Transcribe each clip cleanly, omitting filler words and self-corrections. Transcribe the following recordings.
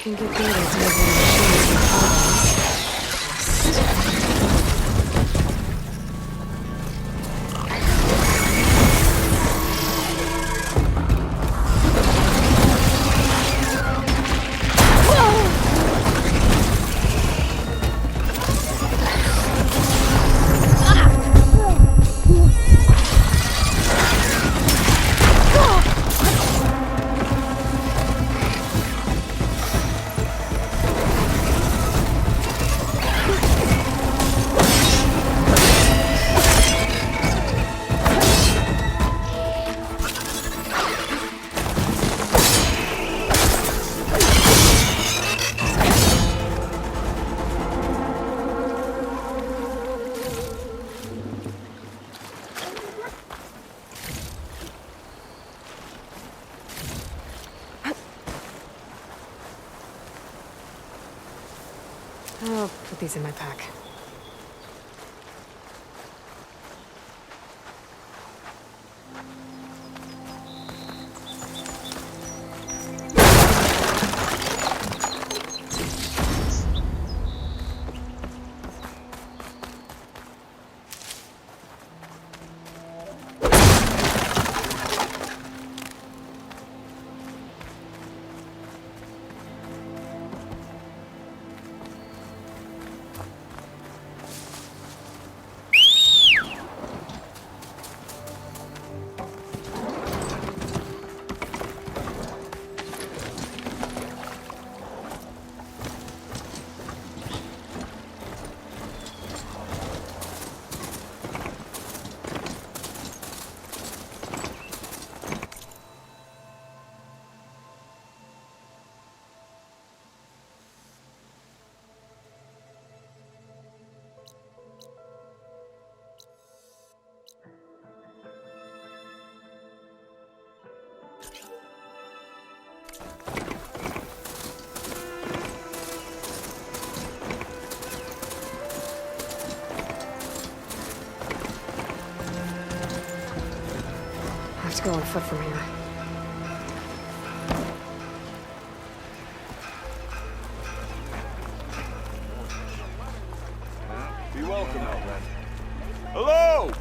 can get data to the machines and problems. I'll put these in my pack. I have to go on foot from here. Be welcome, Outlander. Hello!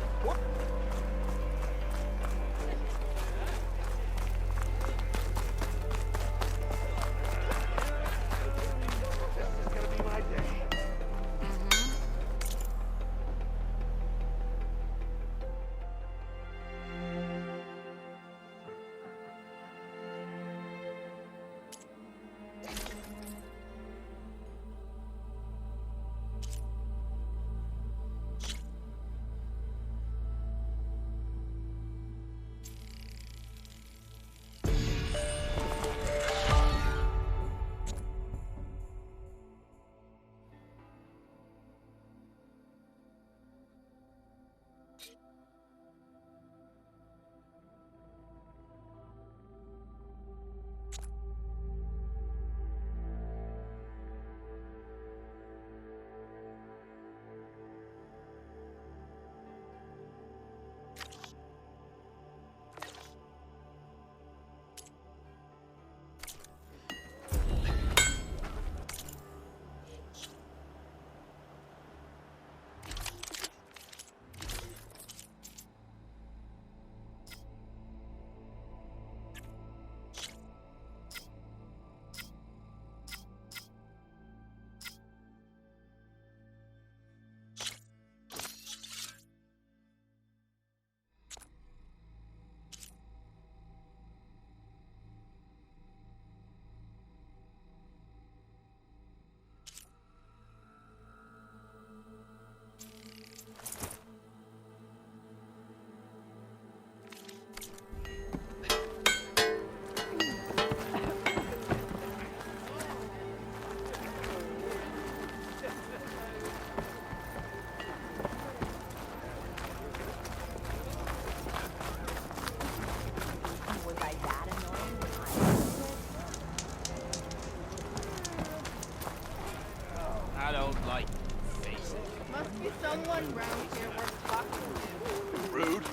Someone round here worth talking to. Rude.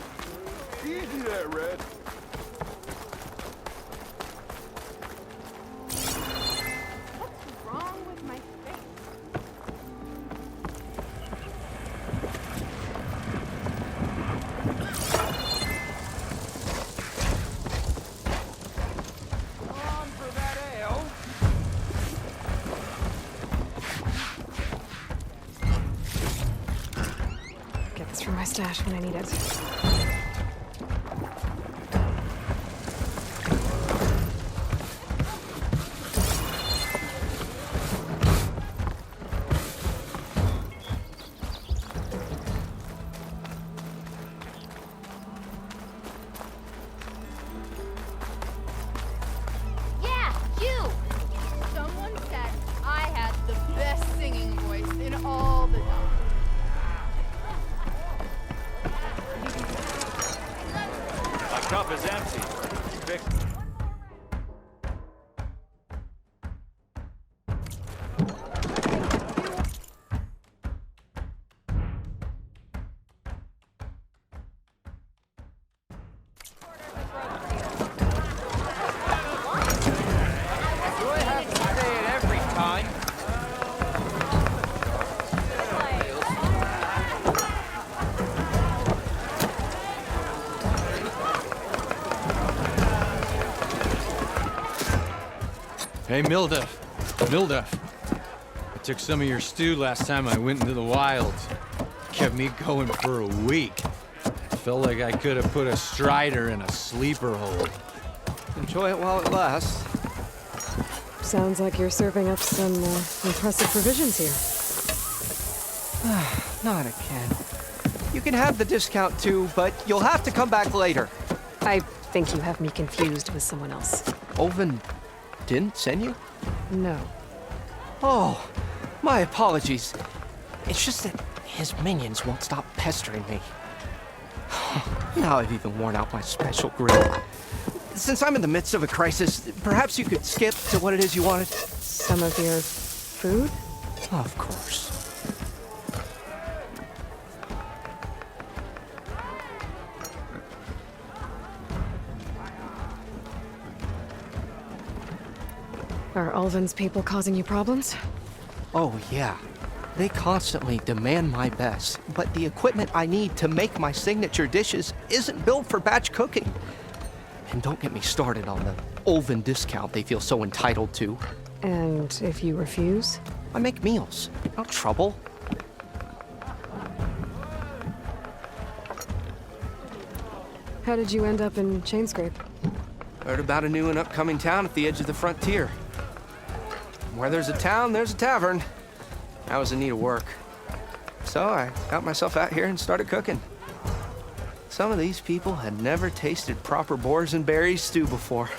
Easy there, Red. stash when I need it. Yeah, you! Someone said I had the best singing voice in all the dog. My cup is empty. Fix Do I have to say it every time? Hey, Mildef. Mildef. I took some of your stew last time I went into the wilds. Kept me going for a week. Felt like I could have put a strider in a sleeper hole. Enjoy it while it lasts. Sounds like you're serving up some impressive provisions here. Not again. You can have the discount too, but you'll have to come back later. I think you have me confused with someone else. Olvin didn't send you? No. Oh, my apologies. It's just that his minions won't stop pestering me. Now I've even worn out my special grill. Since I'm in the midst of a crisis, perhaps you could skip to what it is you wanted? Some of your food? Of course. Are Ulvin's people causing you problems? Oh, yeah. They constantly demand my best, but the equipment I need to make my signature dishes isn't built for batch cooking. And don't get me started on the Ulvin discount they feel so entitled to. And if you refuse? I make meals, no trouble. How did you end up in Chainscrape? Heard about a new and upcoming town at the edge of the frontier. Where there's a town, there's a tavern. I was in need of work. So I got myself out here and started cooking. Some of these people had never tasted proper boars and berries stew before.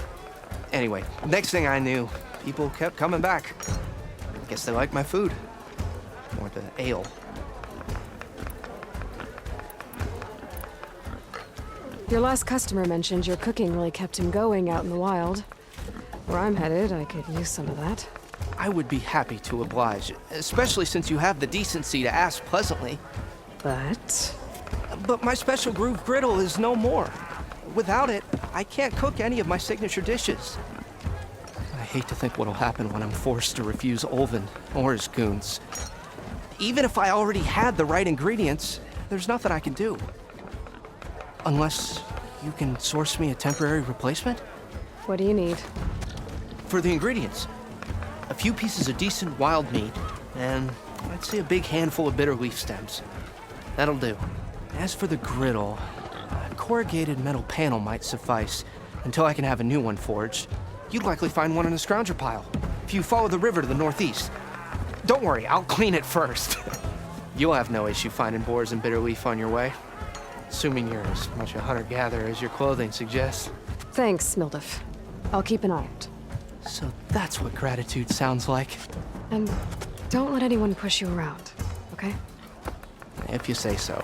Anyway, next thing I knew, people kept coming back. Guess they liked my food. Or the ale. Your last customer mentioned your cooking really kept him going out in the wild. Where I'm headed, I could use some of that. I would be happy to oblige, especially since you have the decency to ask pleasantly. But... But my special groove griddle is no more. Without it, I can't cook any of my signature dishes. I hate to think what'll happen when I'm forced to refuse Ulvin or his goons. Even if I already had the right ingredients, there's nothing I can do. Unless you can source me a temporary replacement? what do you need? For the ingredients, a few pieces of decent wild meat, and I'd say a big handful of bitter leaf stems. That'll do. As for the griddle, a corrugated metal panel might suffice until I can have a new one forged. You'd likely find one in a scrounger pile if you follow the river to the northeast. Don't worry, I'll clean it first. You'll have no issue finding boars and bitter leaf on your way. Assuming you're as much a hunter-gatherer as your clothing suggests. Thanks, Mildef. I'll keep an eye out. So that's what gratitude sounds like, And don't let anyone push you around, okay? if you say so.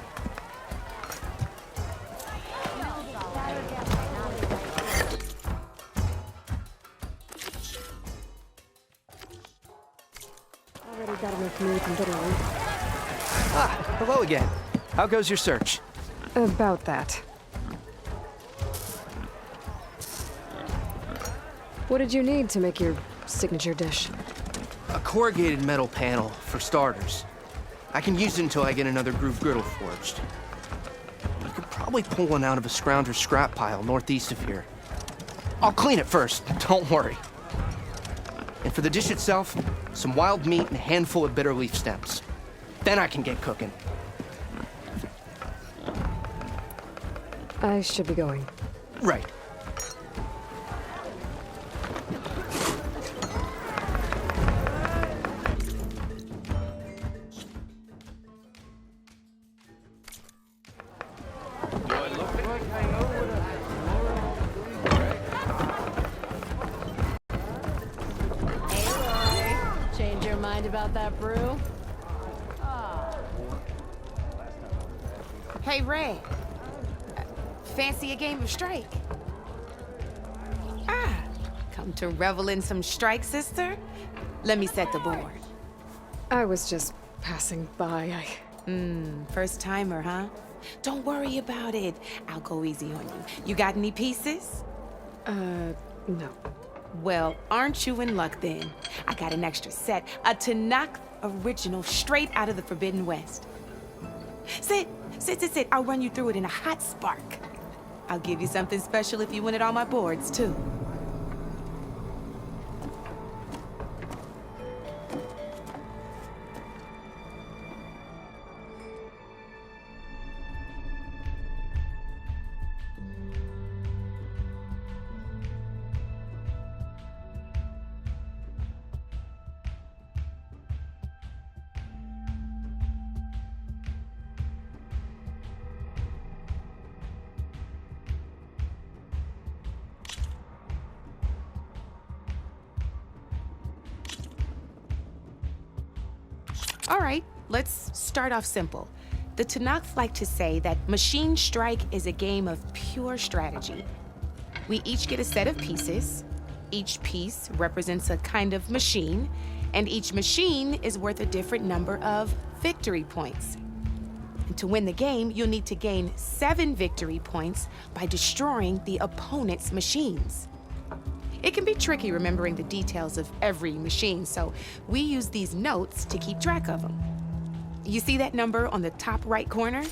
Already got enough meat and bitter leaf. Ah, hello again. How goes your search? About that. What did you need to make your signature dish? A corrugated metal panel, for starters. I can use it until I get another groove griddle forged. You could probably pull one out of a scrounger scrap pile northeast of here. I'll clean it first, don't worry. And for the dish itself, some wild meat and a handful of bitter leaf stems. Then I can get cooking. I should be going. Right. Change your mind about that brew? Hey, Ray. Fancy a game of strike? Come to revel in some strike, sister? Let me set the board. I was just passing by. First timer, huh? Don't worry about it. I'll go easy on you. You got any pieces? No. Well, aren't you in luck then? I got an extra set, a Tanakh original straight out of the Forbidden West. Sit. I'll run you through it in a hot spark. I'll give you something special if you win it on my boards, too. All right, let's start off simple. The Tanakh like to say that Machine Strike is a game of pure strategy. We each get a set of pieces. Each piece represents a kind of machine, and each machine is worth a different number of victory points. And to win the game, you'll need to gain 7 victory points by destroying the opponent's machines. It can be tricky remembering the details of every machine, so we use these notes to keep track of them. You see that number on the top right corner?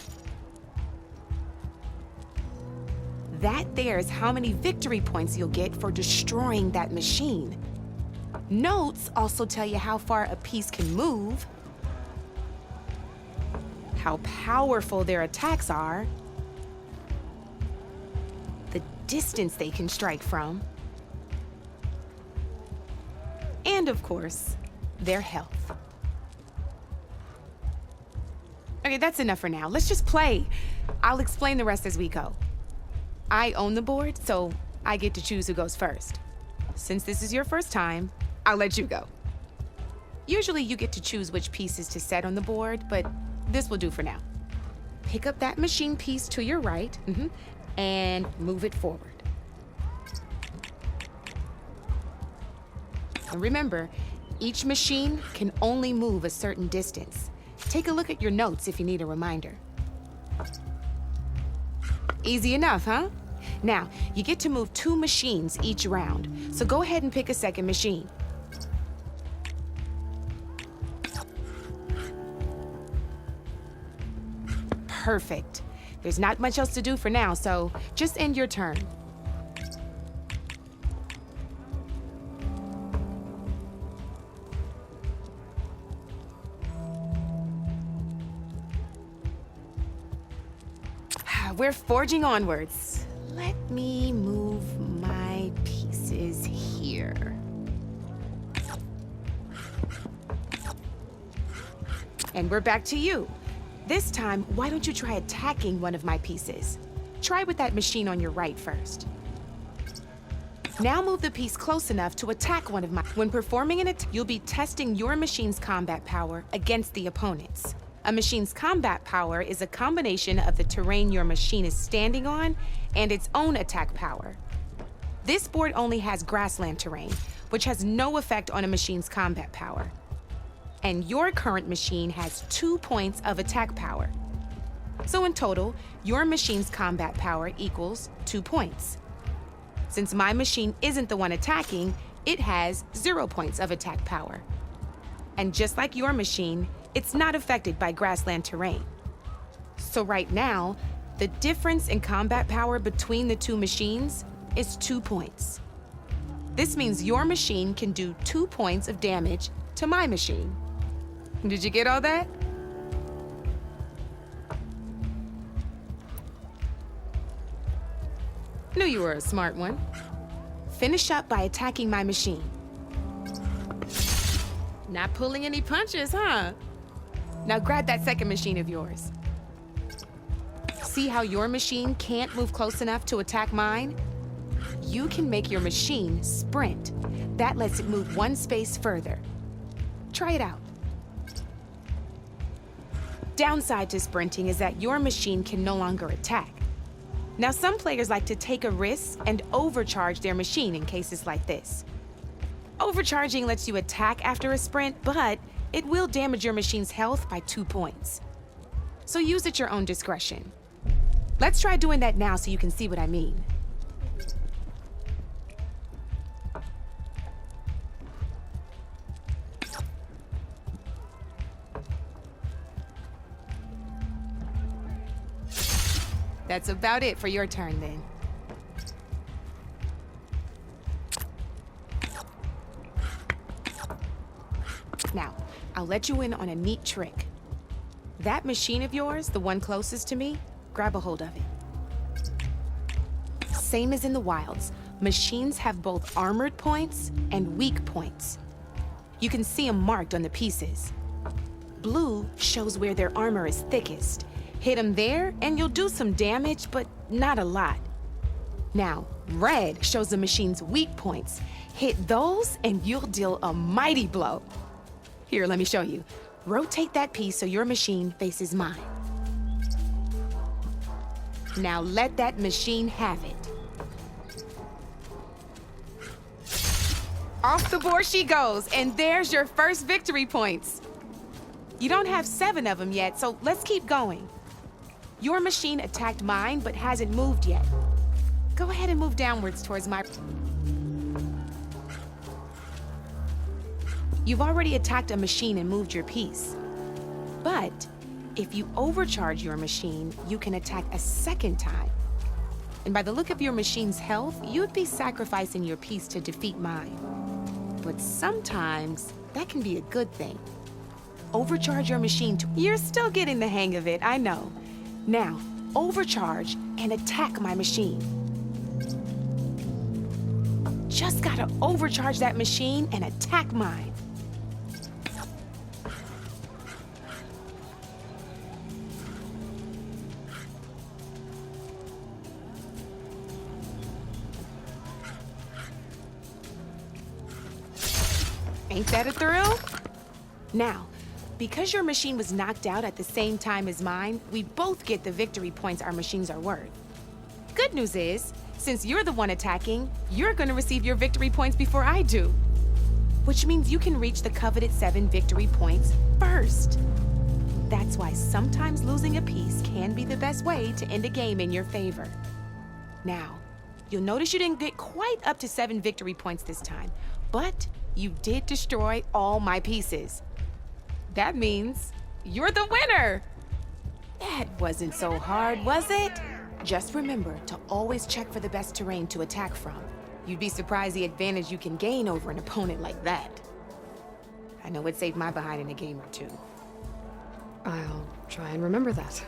That there is how many victory points you'll get for destroying that machine. Notes also tell you how far a piece can move, how powerful their attacks are, the distance they can strike from, and of course, their health. Okay, that's enough for now. Let's just play. I'll explain the rest as we go. I own the board, so I get to choose who goes first. Since this is your first time, I'll let you go. Usually you get to choose which pieces to set on the board, but this will do for now. Pick up that machine piece to your right, and move it forward. And remember, each machine can only move a certain distance. Take a look at your notes if you need a reminder. Easy enough, huh? Now, you get to move 2 machines each round, so go ahead and pick a second machine. Perfect. There's not much else to do for now, so just end your turn. We're forging onwards. Let me move my pieces here. And we're back to you. This time, why don't you try attacking one of my pieces? Try with that machine on your right first. Now move the piece close enough to attack one of my... When performing an attack, you'll be testing your machine's combat power against the opponent's. A machine's combat power is a combination of the terrain your machine is standing on and its own attack power. This board only has grassland terrain, which has no effect on a machine's combat power. And your current machine has 2 points of attack power. So in total, your machine's combat power equals 2 points. Since my machine isn't the one attacking, it has 0 points of attack power. And just like your machine, it's not affected by grassland terrain. So right now, the difference in combat power between the 2 machines is 2 points. This means your machine can do 2 points of damage to my machine. Did you get all that? Knew you were a smart one. Finish up by attacking my machine. Not pulling any punches, huh? Now grab that second machine of yours. See how your machine can't move close enough to attack mine? You can make your machine sprint. That lets it move one space further. Try it out. Downside to sprinting is that your machine can no longer attack. Now, some players like to take a risk and overcharge their machine in cases like this. Overcharging lets you attack after a sprint, but it will damage your machine's health by 2 points. So use at your own discretion. Let's try doing that now so you can see what I mean. That's about it for your turn, then. Now, I'll let you in on a neat trick. That machine of yours, the one closest to me, grab a hold of it. Same as in the wilds, machines have both armored points and weak points. You can see them marked on the pieces. Blue shows where their armor is thickest. Hit them there, and you'll do some damage, but not a lot. Now, red shows the machine's weak points. Hit those, and you'll deal a mighty blow. Here, let me show you. Rotate that piece so your machine faces mine. Now let that machine have it. Off the board she goes, and there's your first victory points. You don't have 7 of them yet, so let's keep going. Your machine attacked mine, but hasn't moved yet. Go ahead and move downwards towards my... You've already attacked a machine and moved your piece. But if you overcharge your machine, you can attack a second time. And by the look of your machine's health, you'd be sacrificing your piece to defeat mine. But sometimes that can be a good thing. Overcharge your machine to... You're still getting the hang of it, I know. Now, overcharge and attack my machine. Just gotta overcharge that machine and attack mine. Ain't that a thrill? Now, because your machine was knocked out at the same time as mine, we both get the victory points our machines are worth. Good news is, since you're the one attacking, you're gonna receive your victory points before I do. Which means you can reach the coveted 7 victory points first. That's why sometimes losing a piece can be the best way to end a game in your favor. Now, you'll notice you didn't get quite up to 7 victory points this time, but you did destroy all my pieces. That means you're the winner! That wasn't so hard, was it? Just remember to always check for the best terrain to attack from. You'd be surprised the advantage you can gain over an opponent like that. I know it saved my behind in a game or 2. I'll try and remember that.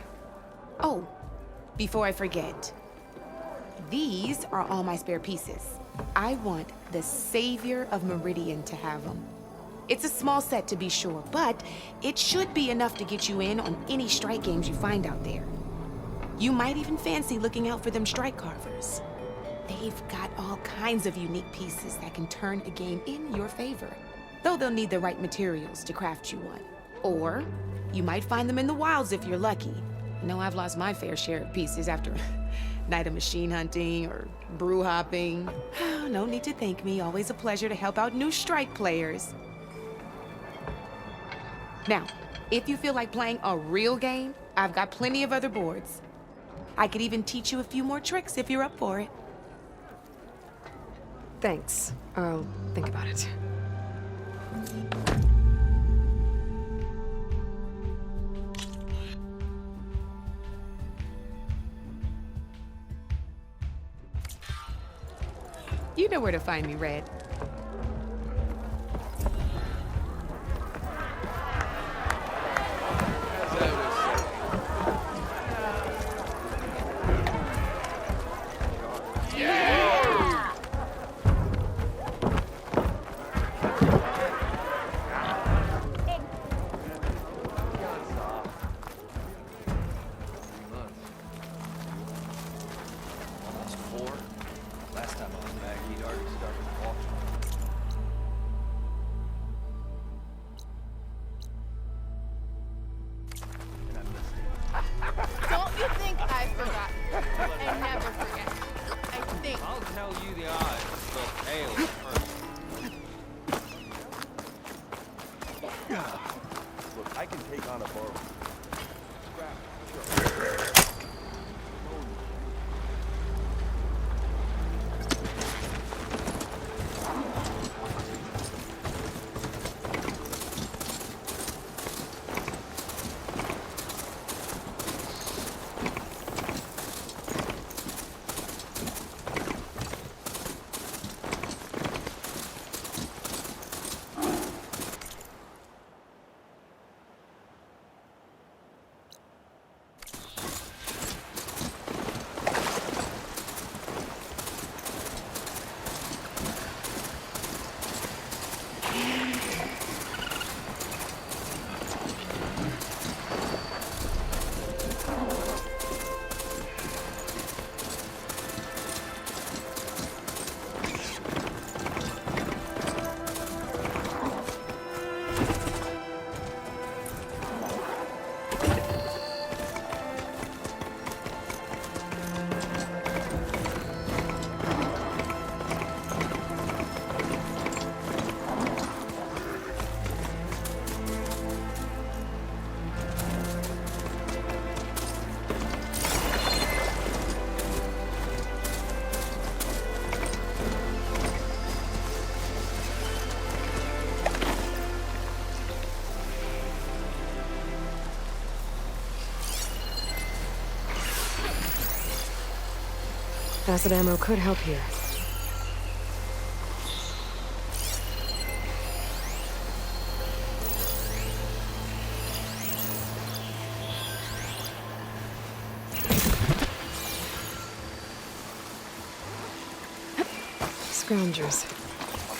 Oh, before I forget, these are all my spare pieces. I want the Savior of Meridian to have them. It's a small set to be sure, but it should be enough to get you in on any strike games you find out there. You might even fancy looking out for them strike carvers. They've got all kinds of unique pieces that can turn a game in your favor, though they'll need the right materials to craft you one. Or you might find them in the wilds if you're lucky. I know I've lost my fair share of pieces after a night of machine hunting or brew hopping. No need to thank me, always a pleasure to help out new strike players. Now, if you feel like playing a real game, I've got plenty of other boards. I could even teach you a few more tricks if you're up for it. Thanks. I'll think about it. You know where to find me, Red. Acid ammo could help here. Scroungers.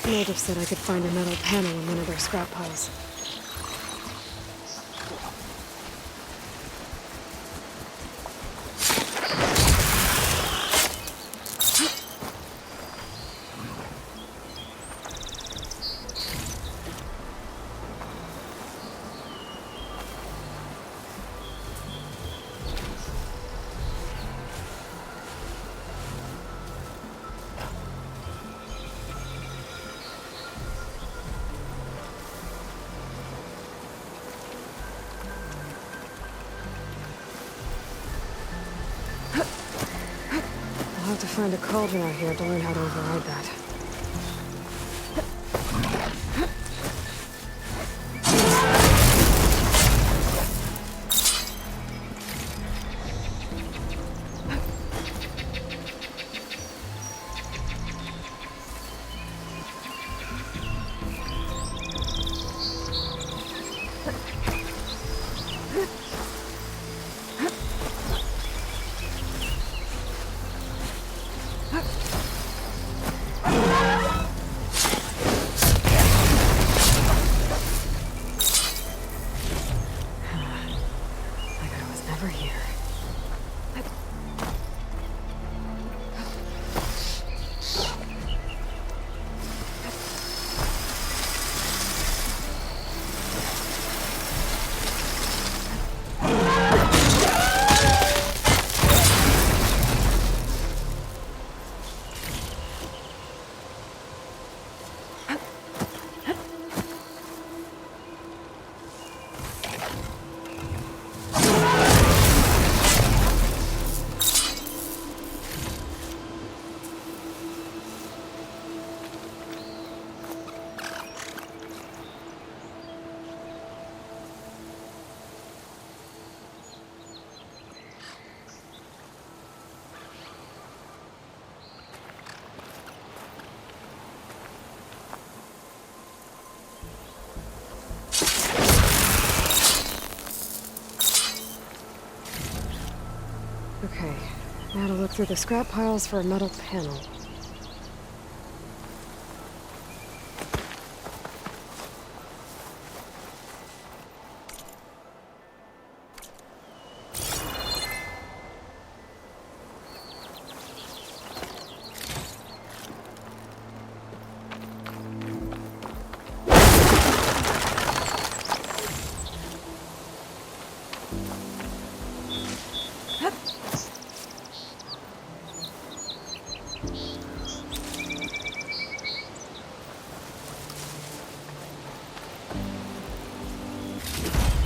Moldov said I could find a metal panel in one of their scrap piles. I'll have to find a cauldron out here to learn how to override that. Like I was never here. Okay, now to look through the scrap piles for a metal panel.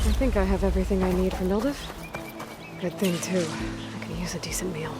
I think I have everything I need for Mildev. Good thing, too. I can use a decent meal.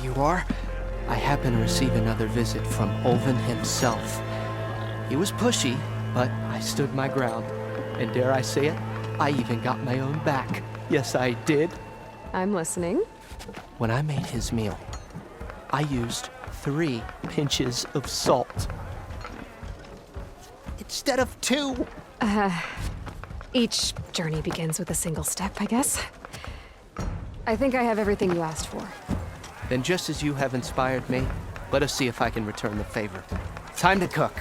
you are. I happen to receive another visit from Olvin himself. He was pushy, but I stood my ground. And dare I say it, I even got my own back. Yes, I did. I'm listening. When I made his meal, I used 3 pinches of salt. Instead of 2. Each journey begins with a single step, I guess. I think I have everything you asked for. Then just as you have inspired me, let us see if I can return the favor. Time to cook.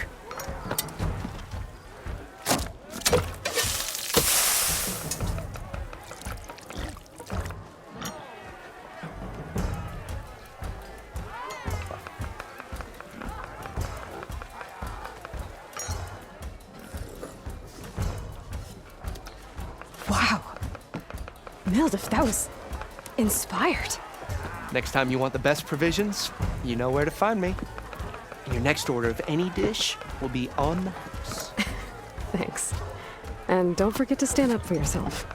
Wow. Mildef, that was inspired. Next time you want the best provisions, you know where to find me. And your next order of any dish will be on the house. Thanks. And don't forget to stand up for yourself.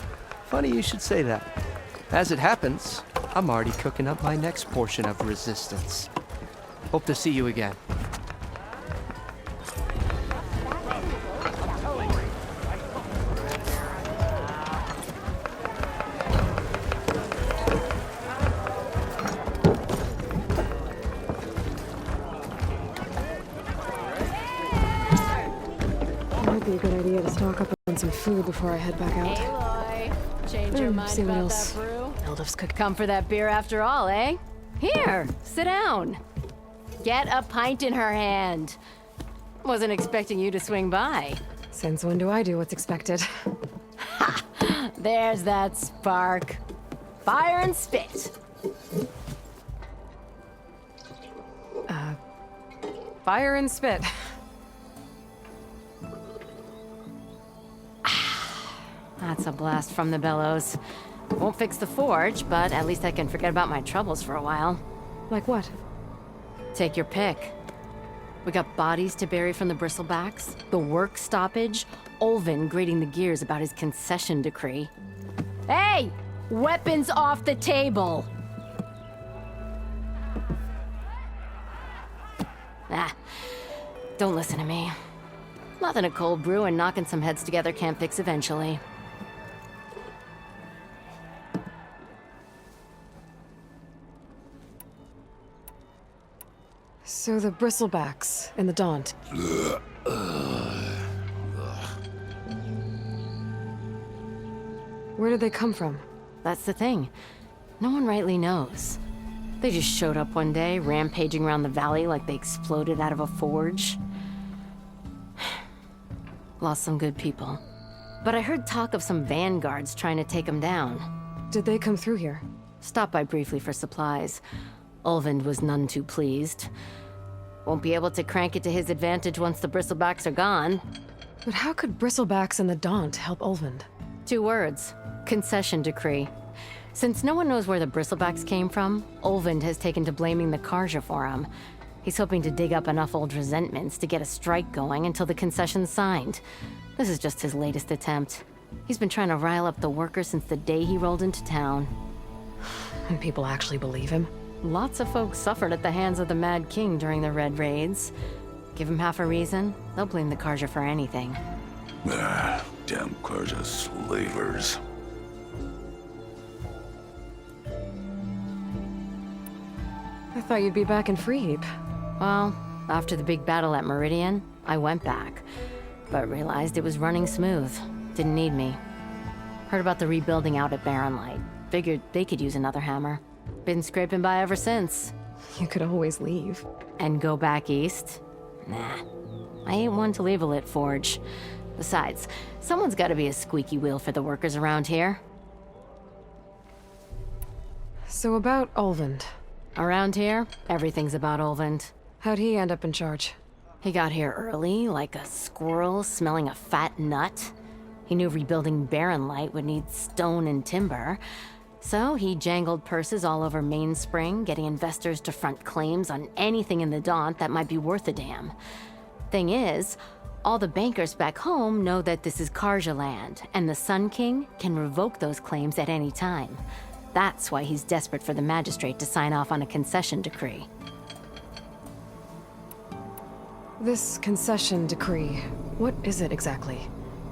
Funny you should say that. As it happens, I'm already cooking up my next portion of resistance. Hope to see you again. Might be a good idea to stock up on some food before I head back out. Aloy, change your mind see what about else that brew? Mildef's cooking. Come for that beer after all, eh? Here, sit down. Get a pint in her hand. Wasn't expecting you to swing by. Since when do I do what's expected? There's that spark. Fire and spit. Fire and spit. That's a blast from the bellows. Won't fix the forge, but at least I can forget about my troubles for a while. Like what? Take your pick. We got bodies to bury from the bristlebacks, the work stoppage, Olvin grating the gears about his concession decree. Hey! Weapons off the table! Don't listen to me. Nothing a cold brew and knocking some heads together can't fix eventually. So the bristlebacks and the Daunt. Where did they come from? That's the thing. No one rightly knows. They just showed up one day, rampaging around the valley like they exploded out of a forge. Lost some good people. But I heard talk of some vanguards trying to take them down. Did they come through here? Stopped by briefly for supplies. Olvind was none too pleased. Won't be able to crank it to his advantage once the bristlebacks are gone. But how could bristlebacks and the Daunt help Olvind? 2 words. Concession decree. Since no one knows where the bristlebacks came from, Olvind has taken to blaming the Karja for him. He's hoping to dig up enough old resentments to get a strike going until the concession's signed. This is just his latest attempt. He's been trying to rile up the workers since the day he rolled into town. And people actually believe him? Lots of folks suffered at the hands of the Mad King during the Red Raids. Give him half a reason, they'll blame the Karja for anything. Damn Karja slavers. I thought you'd be back in Freeheap. Well, after the big battle at Meridian, I went back, but realized it was running smooth. Didn't need me. Heard about the rebuilding out at Barren Light. Figured they could use another hammer. Been scraping by ever since. You could always leave. And go back east? Nah. I ain't one to leave a lit forge. Besides, someone's gotta be a squeaky wheel for the workers around here. So about Olvind. Around here, everything's about Olvind. How'd he end up in charge? He got here early, like a squirrel smelling a fat nut. He knew rebuilding Barren Light would need stone and timber. So he jangled purses all over Mainspring, getting investors to front claims on anything in the Daunt that might be worth a damn. Thing is, all the bankers back home know that this is Karja land, and the Sun King can revoke those claims at any time. That's why he's desperate for the magistrate to sign off on a concession decree. This concession decree, what is it exactly?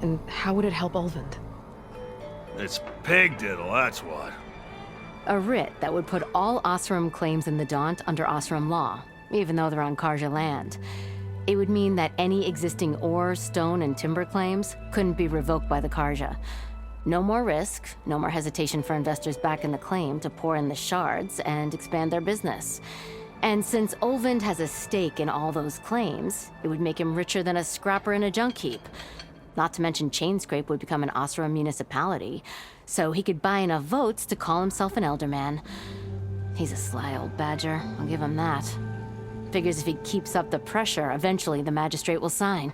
And how would it help Ulvund? It's pig diddle, that's what. A writ that would put all Osram claims in the Daunt under Osram law, even though they're on Karja land. It would mean that any existing ore, stone, and timber claims couldn't be revoked by the Karja. No more risk, no more hesitation for investors back in the claim to pour in the shards and expand their business. And since Ulvund has a stake in all those claims, it would make him richer than a scrapper in a junk heap. Not to mention Chainscrape would become an Osram municipality, so he could buy enough votes to call himself an Elderman. He's a sly old badger, I'll give him that. Figures if he keeps up the pressure, eventually the magistrate will sign.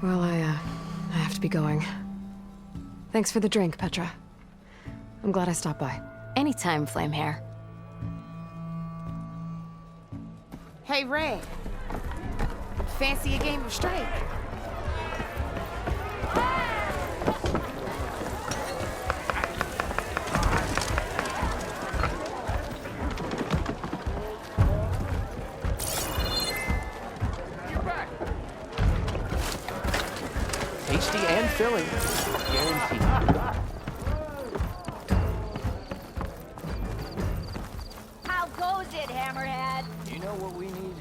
Well, I have to be going. Thanks for the drink, Petra. I'm glad I stopped by. Anytime, Flamehair. Hey, Red. Fancy a game of strike? Tasty and filling. Guaranteed. How goes it, Hammerhead? You know what we need?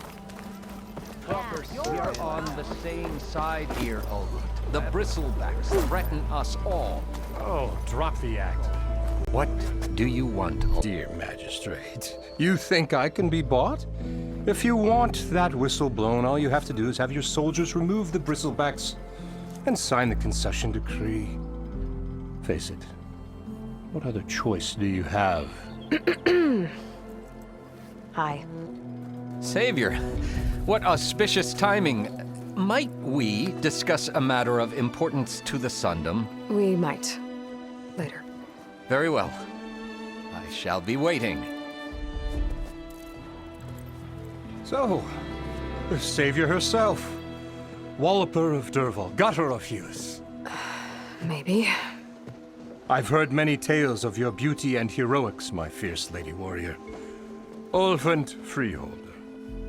We are on the same side here, Ulrich. The Bristlebacks threaten us all. Oh, drop the act. What do you want? Dear Magistrate, you think I can be bought? If you want that whistle blown, all you have to do is have your soldiers remove the Bristlebacks and sign the concession decree. Face it, what other choice do you have? Hi. Savior, what auspicious timing. Might we discuss a matter of importance to the Sundom? We might. Later. Very well. I shall be waiting. So, the Savior herself. Walloper of Derval, Gutter of Hughes. Maybe. I've heard many tales of your beauty and heroics, my fierce lady warrior. Ulvund Freeholder,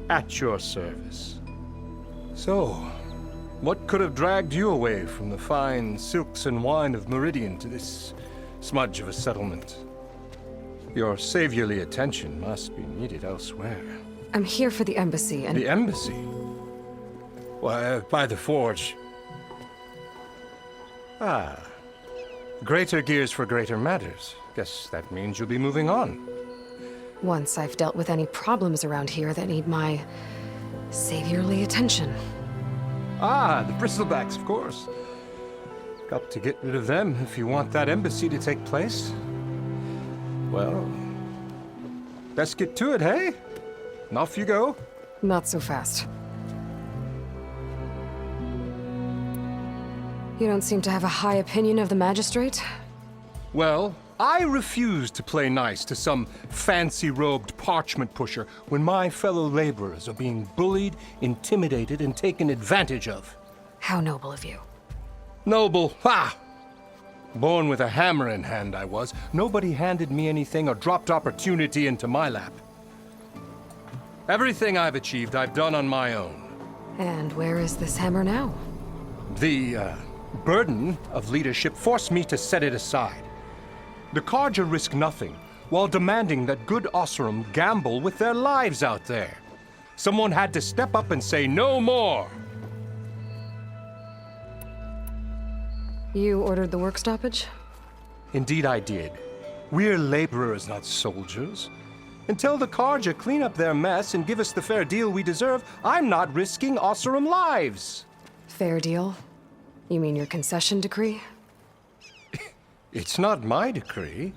at your service. So, what could have dragged you away from the fine silks and wine of Meridian to this smudge of a settlement? Your saviorly attention must be needed elsewhere. I'm here for the embassy and... The embassy? Why, by the forge. Ah. Greater gears for greater matters. Guess that means you'll be moving on. Once I've dealt with any problems around here that need my saviorly attention. Ah, the Bristlebacks, of course. Got to get rid of them if you want that embassy to take place. Well, let's get to it, hey? And off you go. Not so fast. You don't seem to have a high opinion of the magistrate? Well, I refuse to play nice to some fancy-robed parchment pusher when my fellow laborers are being bullied, intimidated, and taken advantage of. How noble of you. Noble, ha! Born with a hammer in hand, I was. Nobody handed me anything or dropped opportunity into my lap. Everything I've achieved, I've done on my own. And where is this hammer now? The, burden of leadership forced me to set it aside. The Karja risk nothing, while demanding that good Osram gamble with their lives out there. Someone had to step up and say no more. You ordered the work stoppage? Indeed I did. We're laborers, not soldiers. Until the Karja clean up their mess and give us the fair deal we deserve, I'm not risking Osram lives. Fair deal? You mean your concession decree? It's not my decree.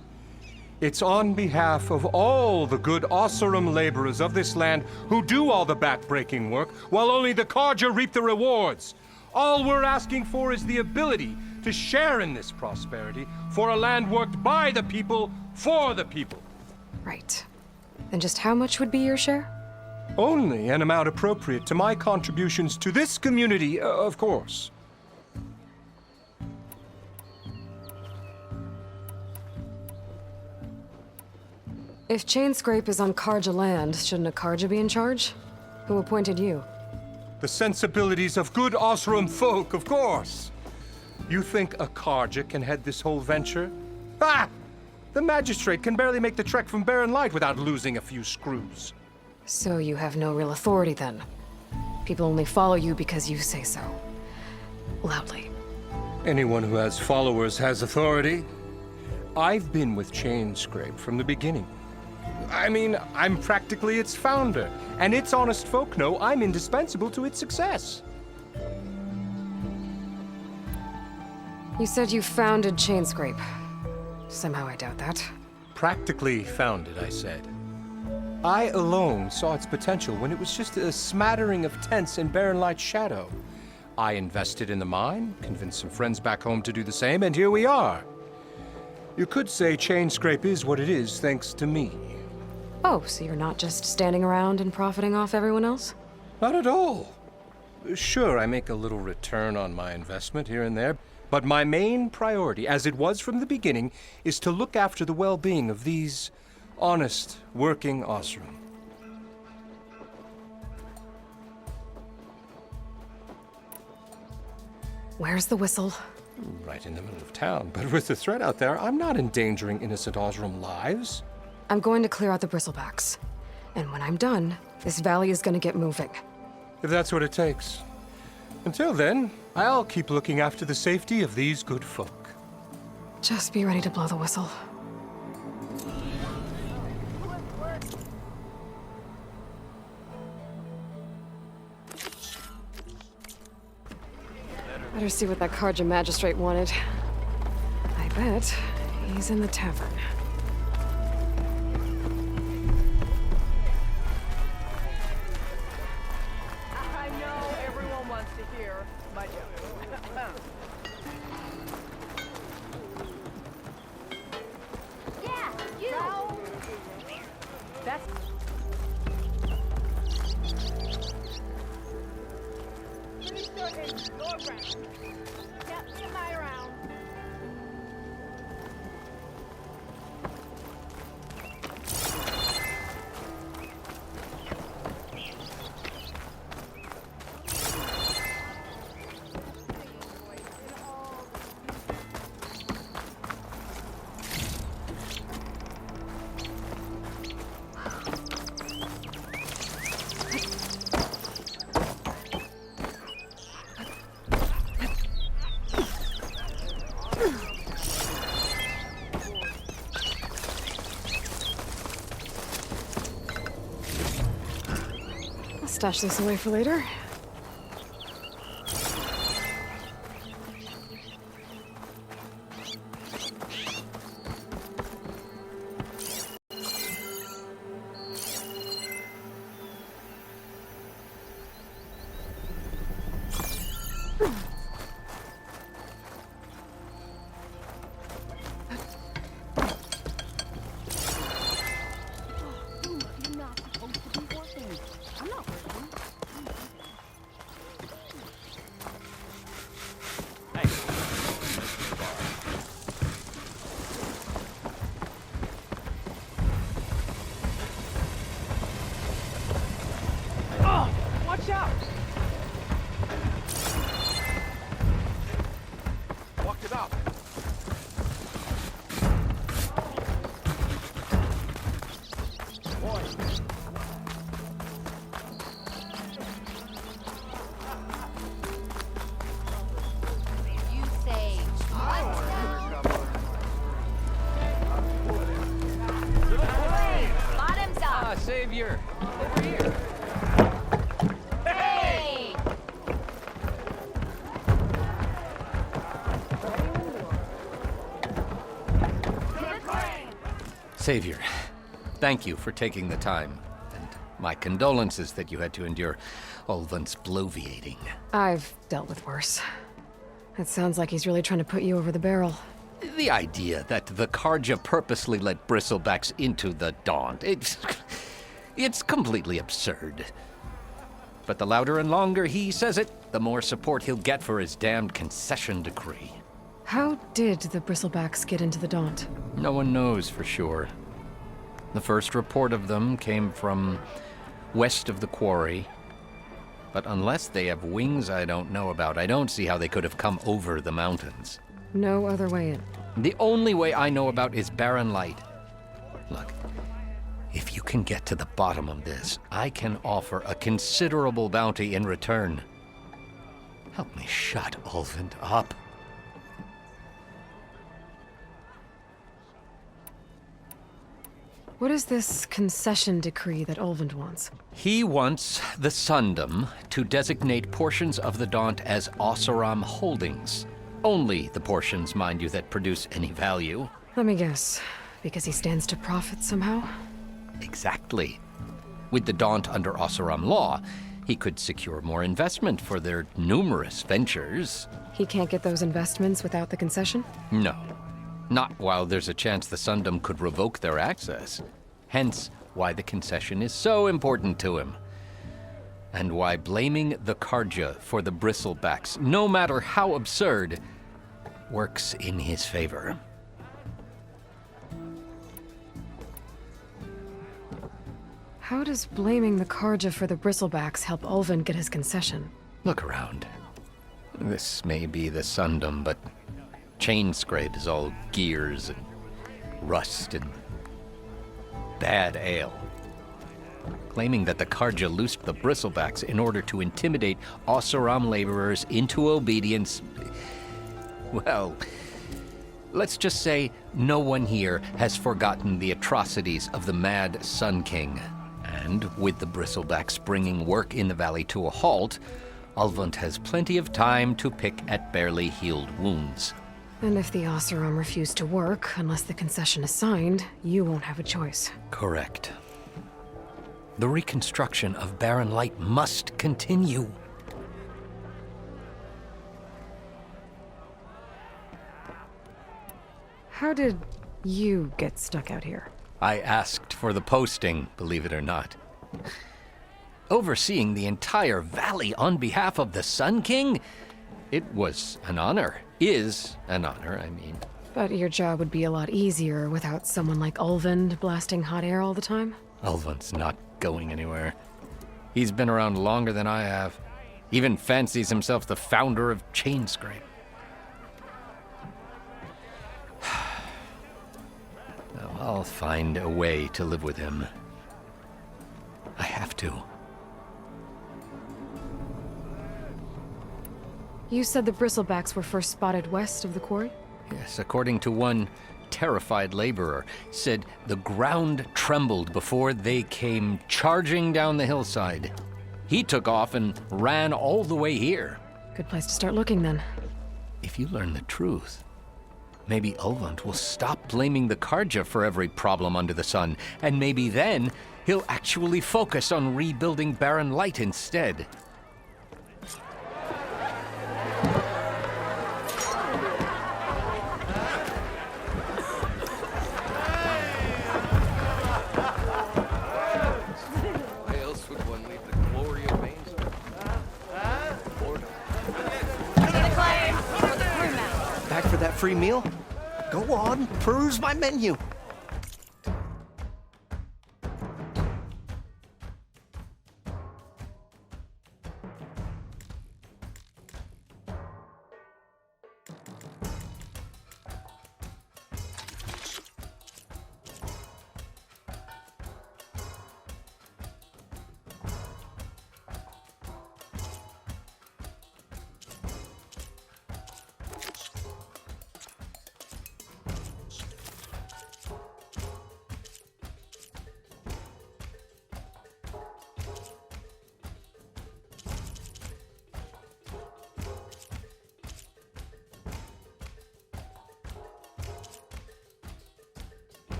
It's on behalf of all the good Osram laborers of this land who do all the back-breaking work, while only the Karja reap the rewards. All we're asking for is the ability to share in this prosperity for a land worked by the people, for the people. Right. And just how much would be your share? Only an amount appropriate to my contributions to this community, of course. If Chainscrape is on Karja land, shouldn't a Karja be in charge? Who appointed you? The sensibilities of good Osram folk, of course. You think a Karja can head this whole venture? Ah! The magistrate can barely make the trek from Barren Light without losing a few screws. So you have no real authority then? People only follow you because you say so. Loudly. Anyone who has followers has authority. I've been with Chainscrape from the beginning. I mean, I'm practically its founder, and its honest folk know I'm indispensable to its success. You said you founded Chainscrape. Somehow I doubt that. Practically founded, I said. I alone saw its potential when it was just a smattering of tents in Barren Light's shadow. I invested in the mine, convinced some friends back home to do the same, and here we are. You could say Chainscrape is what it is thanks to me. Oh, so you're not just standing around and profiting off everyone else? Not at all. Sure, I make a little return on my investment here and there, but my main priority, as it was from the beginning, is to look after the well-being of these honest, working Osram. Where's the whistle? Right in the middle of town, but with the threat out there, I'm not endangering innocent Osram lives. I'm going to clear out the bristlebacks. And when I'm done, this valley is going to get moving. If that's what it takes. Until then, I'll keep looking after the safety of these good folk. Just be ready to blow the whistle. Better see what that Karja magistrate wanted. I bet he's in the tavern. I know everyone wants to hear my joke. Yeah, you! That's pretty sure it's your round. Yep, it's my round. I'll stash this away for later. You're not supposed to be working. I'm not working. Watch out! Walk it up. You say what? Bottoms up! Ah, Savior! Over here! Hey! Savior, thank you for taking the time. And my condolences that you had to endure Olvan's bloviating. I've dealt with worse. It sounds like he's really trying to put you over the barrel. The idea that the Karja purposely let bristlebacks into the Daunt, it's completely absurd. But the louder and longer he says it, the more support he'll get for his damned concession decree. How did the bristlebacks get into the Daunt? No one knows for sure. The first report of them came from west of the quarry. But unless they have wings I don't know about, I don't see how they could have come over the mountains. No other way in. The only way I know about is Barren Light. Look, if you can get to the bottom of this, I can offer a considerable bounty in return. Help me shut Ulvund up. What is this concession decree that Ulvund wants? He wants the Sundom to designate portions of the Daunt as Oseram holdings. Only the portions, mind you, that produce any value. Let me guess. Because he stands to profit somehow? Exactly. With the Daunt under Oseram law, he could secure more investment for their numerous ventures. He can't get those investments without the concession? No. Not while there's a chance the Sundom could revoke their access. Hence, why the concession is so important to him. And why blaming the Karja for the Bristlebacks, no matter how absurd, works in his favor. How does blaming the Karja for the Bristlebacks help Ulvund get his concession? Look around. This may be the Sundom, but Chainscrape is all gears and rust and bad ale. Claiming that the Karja loosed the Bristlebacks in order to intimidate Oseram laborers into obedience. Well, let's just say no one here has forgotten the atrocities of the Mad Sun King. And with the Bristlebacks bringing work in the valley to a halt, Ulvund has plenty of time to pick at barely healed wounds. And if the Oseram refuse to work, unless the concession is signed, you won't have a choice. Correct. The reconstruction of Barren Light must continue. How did you get stuck out here? I asked for the posting, believe it or not. Overseeing the entire valley on behalf of the Sun King? It was an honor. Is an honor, I mean. But your job would be a lot easier without someone like Ulvund blasting hot air all the time? Ulvund's not going anywhere. He's been around longer than I have. Even fancies himself the founder of Chainscrape. Well, I'll find a way to live with him. I have to. You said the Bristlebacks were first spotted west of the quarry? Yes, according to one terrified laborer, said the ground trembled before they came charging down the hillside. He took off and ran all the way here. Good place to start looking, then. If you learn the truth, maybe Ulvund will stop blaming the Karja for every problem under the sun, and maybe then he'll actually focus on rebuilding Barren Light instead. Back for that free meal? Go on, peruse my menu.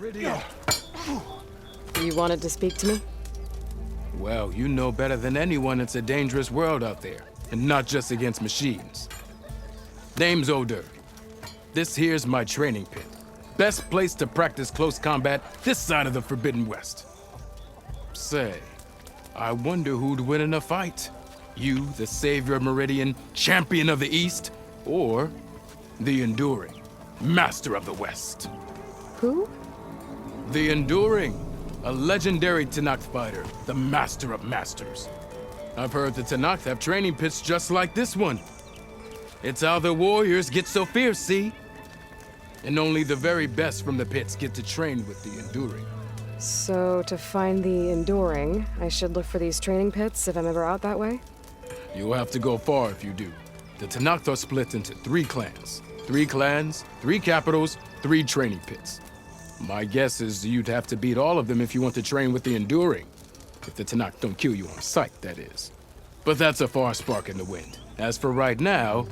Meridian. You wanted to speak to me? Well, you know better than anyone it's a dangerous world out there, and not just against machines. Name's Odur. This here's my training pit. Best place to practice close combat this side of the Forbidden West. Say, I wonder who'd win in a fight. You, the savior of Meridian, champion of the East, or the Enduring, master of the West. Who? The Enduring, a legendary Tenakth fighter, the master of masters. I've heard the Tenakth have training pits just like this one. It's how the warriors get so fierce, see? And only the very best from the pits get to train with the Enduring. So, to find the Enduring, I should look for these training pits if I'm ever out that way? You'll have to go far if you do. The Tenakth are split into 3 clans. 3 clans, 3 capitals, 3 training pits. My guess is you'd have to beat all of them if you want to train with the Enduring. If the Tenakth don't kill you on sight, that is. But that's a far spark in the wind. As for right now,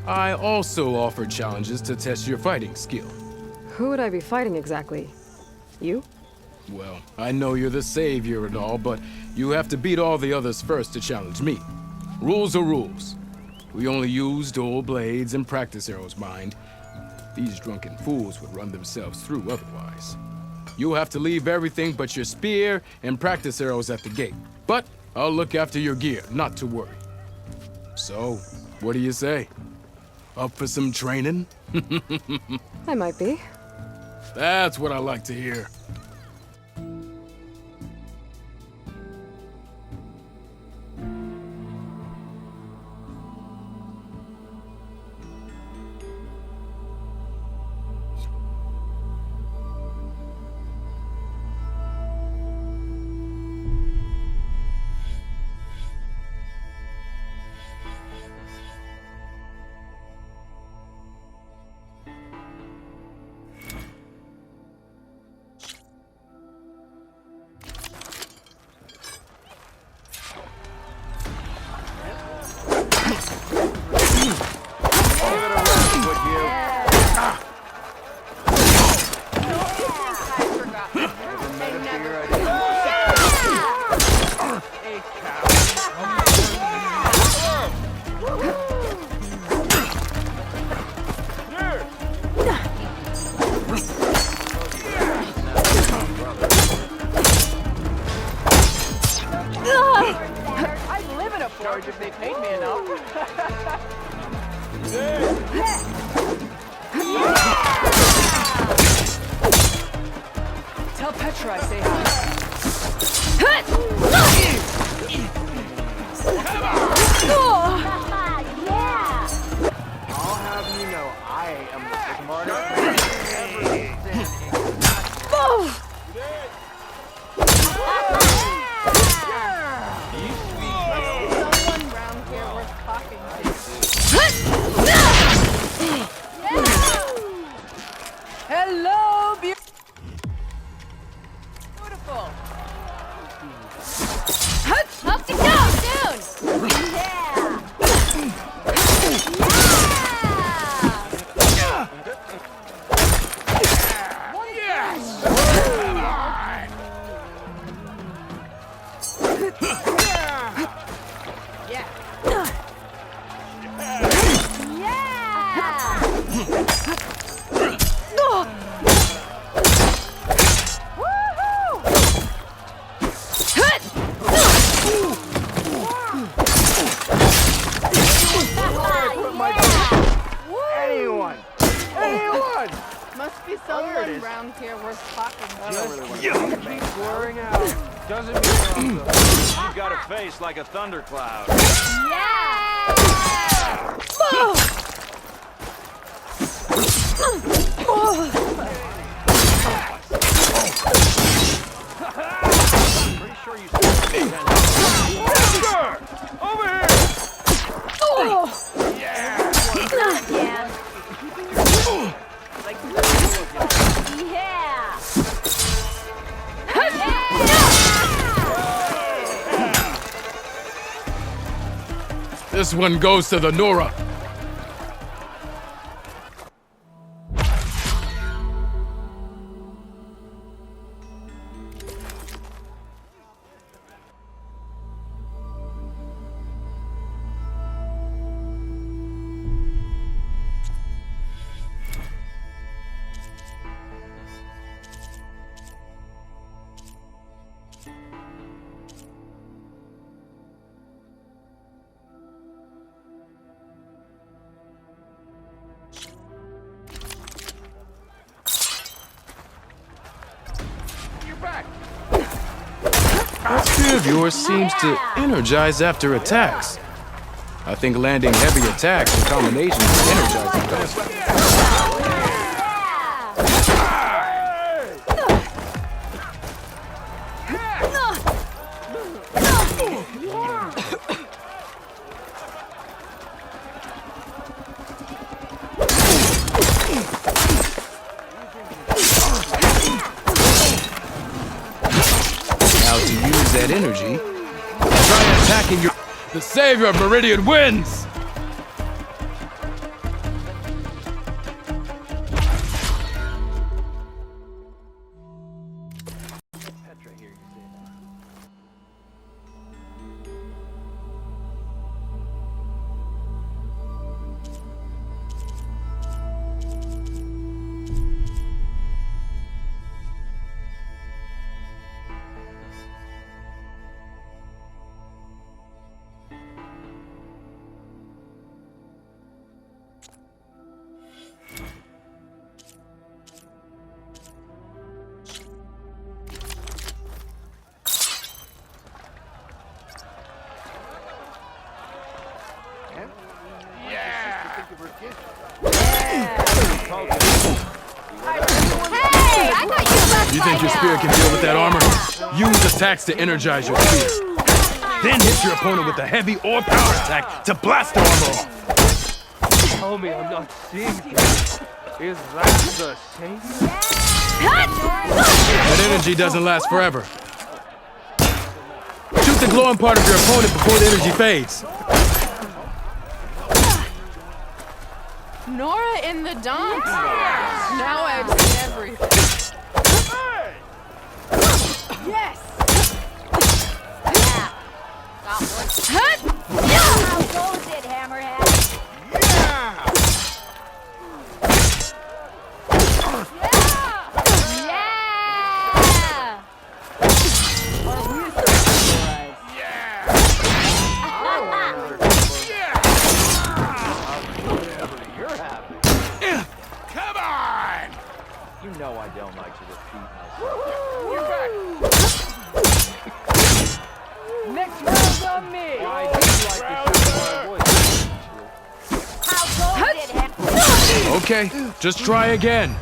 I also offer challenges to test your fighting skill. Who would I be fighting exactly? You? Well, I know you're the savior and all, but you have to beat all the others first to challenge me. Rules are rules. We only use dual blades and practice arrows, mind. These drunken fools would run themselves through otherwise. You'll have to leave everything but your spear and practice arrows at the gate. But I'll look after your gear, not to worry. So, what do you say? Up for some training? I might be. That's what I like to hear. I'd live in a forge if they paid me enough. Tell Petra I say hi. I'll have you know, I am the smartest man ever standing. Someone round here worth talking to. Hello, beautiful. Hope to go soon! Yeah! Anyone! Must be someone round here worth talking to. Just keep blurring out. Doesn't mean you're awesome. You've got a face like a thundercloud. Pretty sure you said over here! This one goes to the Nora. That spear of yours seems to energize after attacks. I think landing heavy attacks in combination with energizing those. Now to use that energy, try attacking your... The savior of Meridian wins! You think your spear can deal with that armor? Use attacks to energize your spear. Then hit your opponent with a heavy or power attack to blast the armor off. Tell me I'm not seeing things. Is that the savior? That energy doesn't last forever. Shoot the glowing part of your opponent before the energy fades. Nora in the dance? Now I've seen everything. Yes! Yeah. How goes it, Hammerhead? You know I don't like to repeat myself. You're back. Next round's on me. Why do you like to show my voice? Okay, just try again.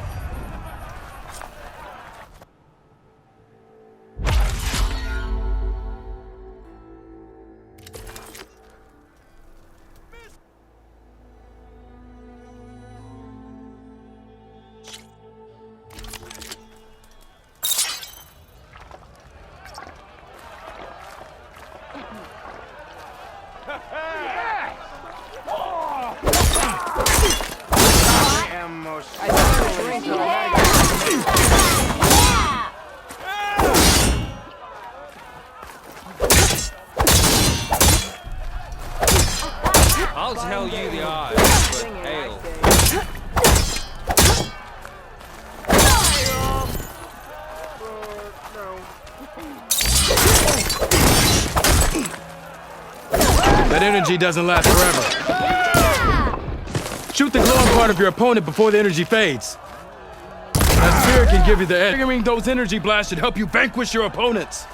I'll tell you the odds, but hail. That energy doesn't last forever. Shoot the glowing part of your opponent before the energy fades. That spear can give you the edge. Triggering those energy blasts should help you vanquish your opponents.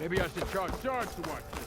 Maybe I should charge Sarge to watch.